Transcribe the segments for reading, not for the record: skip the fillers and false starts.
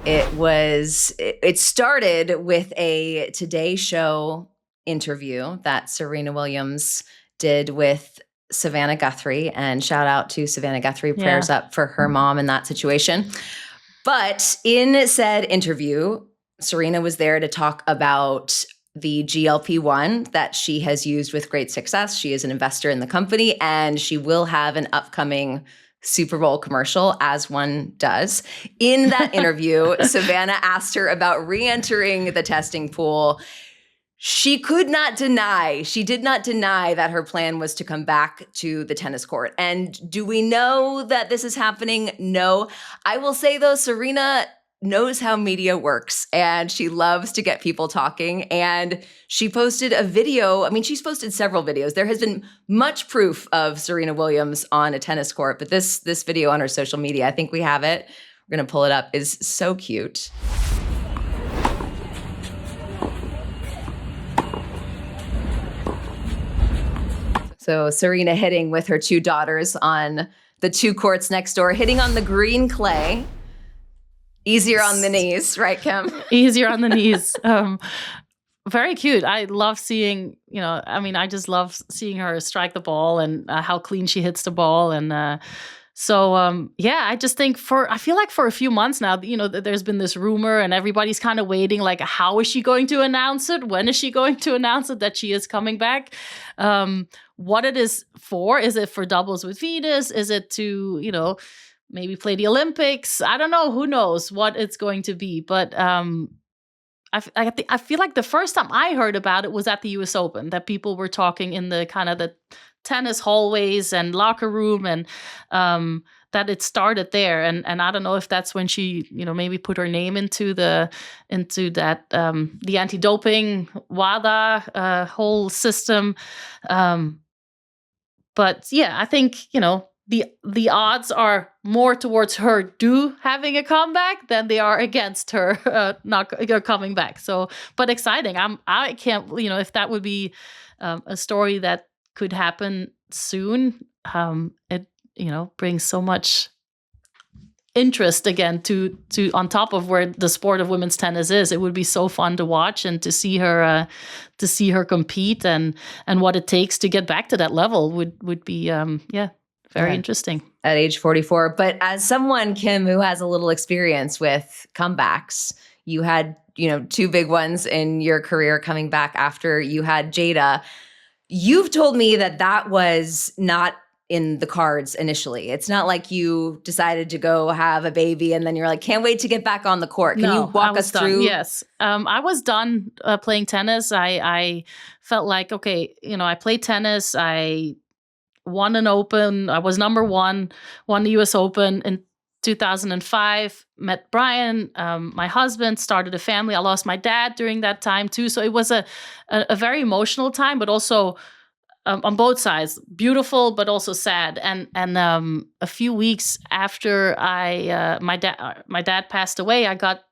It started with a Today Show interview that Serena Williams did with Savannah Guthrie, and shout out to Savannah Guthrie, prayers up for her mom in that situation. But in said interview, Serena was there to talk about the GLP-1 that she has used with great success. She is an investor in the company, and she will have an upcoming Super Bowl commercial, as one does. In that interview, Savannah asked her about re-entering the testing pool. She did not deny that her plan was to come back to the tennis court. And do we know that this is happening? No. I will say, though, Serena knows how media works, and she loves to get people talking. And she posted a video. I mean, she's posted several videos. There has been much proof of Serena Williams on a tennis court, but this video on her social media, I think we have it. We're going to pull it up, is so cute. So Serena hitting with her two daughters on the two courts next door, hitting on the green clay. Easier on the knees, right, Kim? Easier on the knees. Very cute. I love seeing, I just love seeing her strike the ball and how clean she hits the ball. And I just think I feel like for a few months now, there's been this rumor and everybody's kind of waiting, like, how is she going to announce it? When is she going to announce it that she is coming back? What it is for? Is it for doubles with Venus? Is it to, maybe play the Olympics? I don't know. Who knows what it's going to be? But I feel like the first time I heard about it was at the U.S. Open, that people were talking in the kind of the tennis hallways and locker room, and that it started there. And I don't know if that's when she, maybe put her name into that the anti-doping WADA whole system. But yeah, I think the odds are more towards her having a comeback than they are against her not coming back. So, but exciting. I can't, if that would be a story that could happen soon, it brings so much interest again to on top of where the sport of women's tennis is. It would be so fun to watch and to see her compete, and what it takes to get back to that level would be very interesting. At age 44. But as someone, Kim, who has a little experience with comebacks, you had, two big ones in your career coming back after you had Jada. You've told me that was not in the cards initially. It's not like you decided to go have a baby and then you're like, can't wait to get back on the court. Can you walk us through? Yes. I was done playing tennis. I felt like, okay, I played tennis. I won an Open. I was number one, won the U.S. Open in 2005, met Brian, my husband, started a family. I lost my dad during that time too. So it was a very emotional time, but also on both sides, beautiful, but also sad. And a few weeks after my dad passed away, I got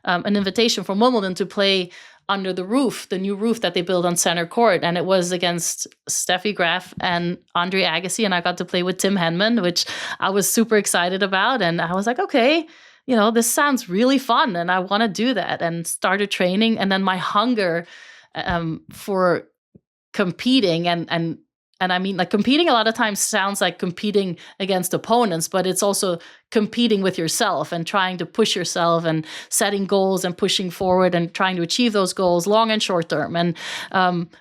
an invitation from Wimbledon to play under the roof, the new roof that they built on center court. And it was against Steffi Graf and Andre Agassi. And I got to play with Tim Henman, which I was super excited about. And I was like, okay, this sounds really fun. And I want to do that, and started training. And then my hunger for competing and I mean, like, competing a lot of times sounds like competing against opponents, but it's also competing with yourself and trying to push yourself and setting goals and pushing forward and trying to achieve those goals, long and short term. And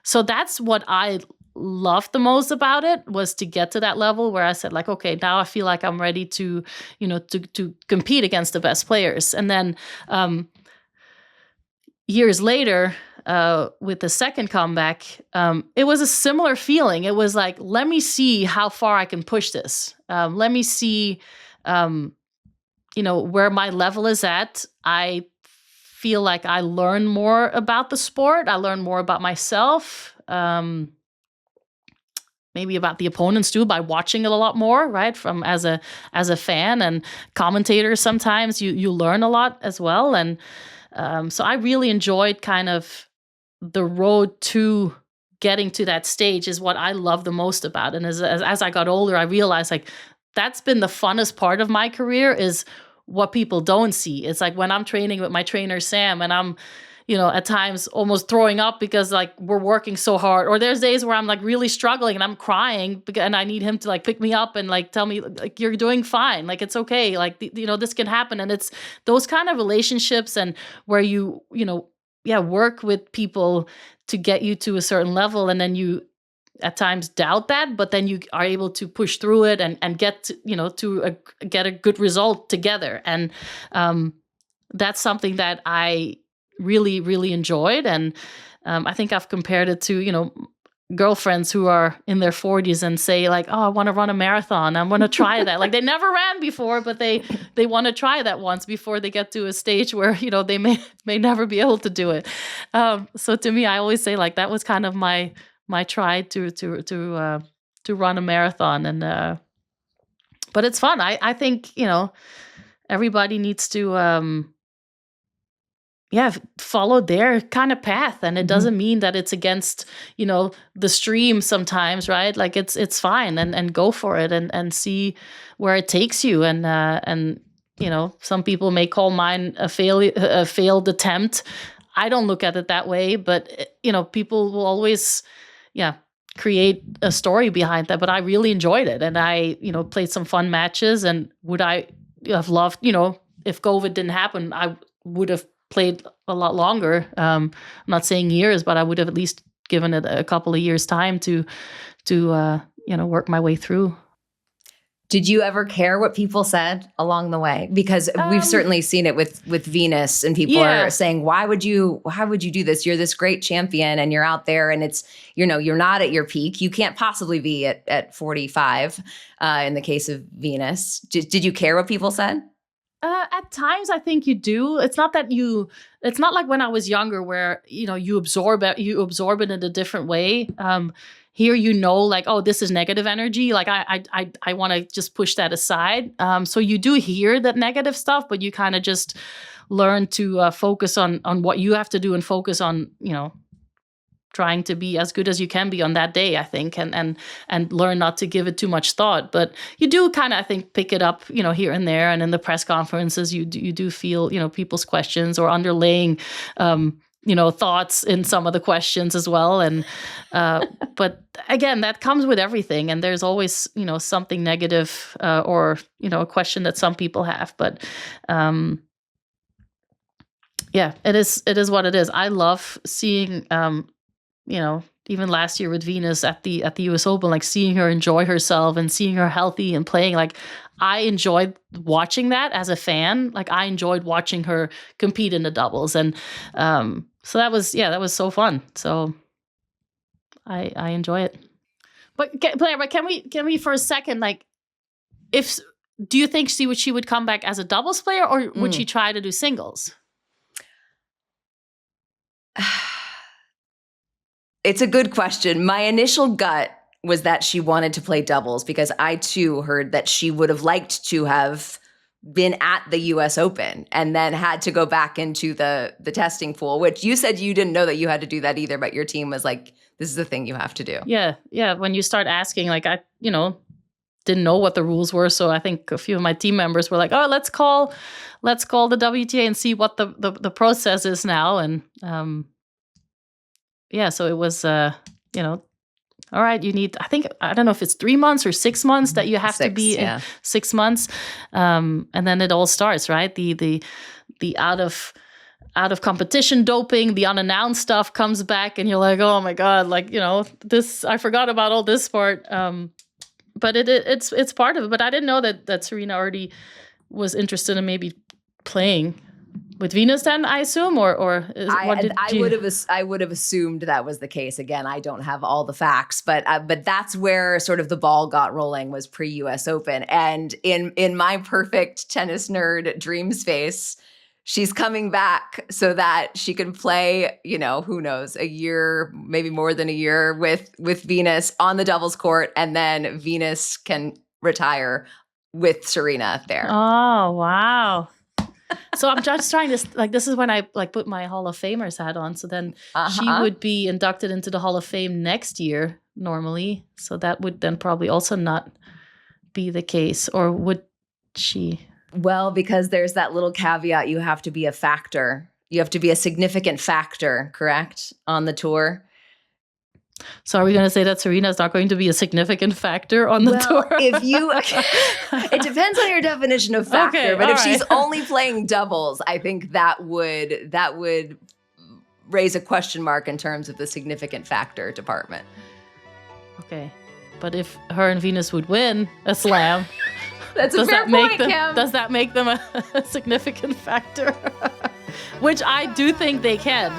so that's what I loved the most about it, was to get to that level where I said, like, okay, now I feel like I'm ready to, to compete against the best players. And then years later, with the second comeback, it was a similar feeling. It was like, let me see how far I can push this. Let me see, where my level is at. I feel like I learn more about the sport. I learn more about myself, maybe about the opponents too, by watching it a lot more, right? From as a fan and commentator, sometimes you learn a lot as well. And so I really enjoyed kind of the road to getting to that stage is what I love the most about it. And as I got older, I realized, like, that's been the funnest part of my career, is what people don't see. It's like when I'm training with my trainer, Sam, and I'm, at times almost throwing up because like we're working so hard, or there's days where I'm like really struggling and I'm crying and I need him to like pick me up and like tell me like, you're doing fine. Like, it's okay. Like, this can happen. And it's those kind of relationships and where you work with people to get you to a certain level. And then you at times doubt that, but then you are able to push through it and get to, get a good result together. And that's something that I really, really enjoyed. And I think I've compared it to, girlfriends who are in their 40s and say like, oh, I want to run a marathon. I want to try that. Like they never ran before, but they want to try that once before they get to a stage where, they may never be able to do it. So to me, I always say like that was kind of my try to run a marathon. And but it's fun. I think, everybody needs to follow their kind of path. And it doesn't mean that it's against, the stream sometimes, right? Like it's fine and go for it and see where it takes you. And some people may call mine a failed attempt. I don't look at it that way, but people will always, create a story behind that. But I really enjoyed it. And I, played some fun matches. And would I have loved, if COVID didn't happen, I would have played a lot longer. I'm not saying years, but I would have at least given it a couple of years time to work my way through. Did you ever care what people said along the way? Because we've certainly seen it with Venus, and people are saying, why would you do this? You're this great champion and you're out there and it's, you're not at your peak. You can't possibly be at 45 in the case of Venus. Did you care what people said? At times, I think you do. It's not like when I was younger where, you absorb it in a different way. Here, like, oh, this is negative energy. Like I want to just push that aside. So you do hear that negative stuff, but you kind of just learn to focus on what you have to do and focus on, trying to be as good as you can be on that day, I think, and learn not to give it too much thought. But you do kind of, I think, pick it up, here and there. And in the press conferences, you do feel, people's questions or underlaying, thoughts in some of the questions as well. And, but again, that comes with everything. And there's always, something negative or, a question that some people have. But it is what it is. I love seeing, even last year with Venus at the US Open, like seeing her enjoy herself and seeing her healthy and playing, like I enjoyed watching that as a fan. Like I enjoyed watching her compete in the doubles. And so that was so fun. So I enjoy it. But Blair, can we for a second, like, do you think she would come back as a doubles player, or would she try to do singles? It's a good question. My initial gut was that she wanted to play doubles because I too heard that she would have liked to have been at the US Open and then had to go back into the testing pool, which you said you didn't know that you had to do that either, but your team was like, this is the thing you have to do. Yeah. When you start asking, like I, didn't know what the rules were. So I think a few of my team members were like, oh, let's call the WTA and see what the process is now. And so it was, all right, you need, I don't know if it's 3 months or 6 months that you have to be in 6 months. And then it all starts, right? The out of competition doping, the unannounced stuff comes back and you're like, oh my God, like, this, I forgot about all this part. But it's part of it. But I didn't know that Serena already was interested in maybe playing with Venus then, I assume, I would have assumed that was the case. Again, I don't have all the facts, but that's where sort of the ball got rolling, was pre-US Open. And in my perfect tennis nerd dream space, she's coming back so that she can play, who knows, a year, maybe more than a year with Venus on the doubles court, and then Venus can retire with Serena there. Oh, wow. So I'm just trying to, like, this is when I like put my Hall of Famers hat on. So then she would be inducted into the Hall of Fame next year normally. So that would then probably also not be the case, or would she? Well, because there's that little caveat, you have to be a factor. You have to be a significant factor, correct, on the tour? So are we going to say that Serena is not going to be a significant factor on the tour? If you, it depends on your definition of factor. Okay, but if right. she's only playing doubles, I think that would raise a question mark in terms of the significant factor department. Okay, but if her and Venus would win a slam, that's a fair point, Kim. Does that make them a significant factor? Which I do think they can.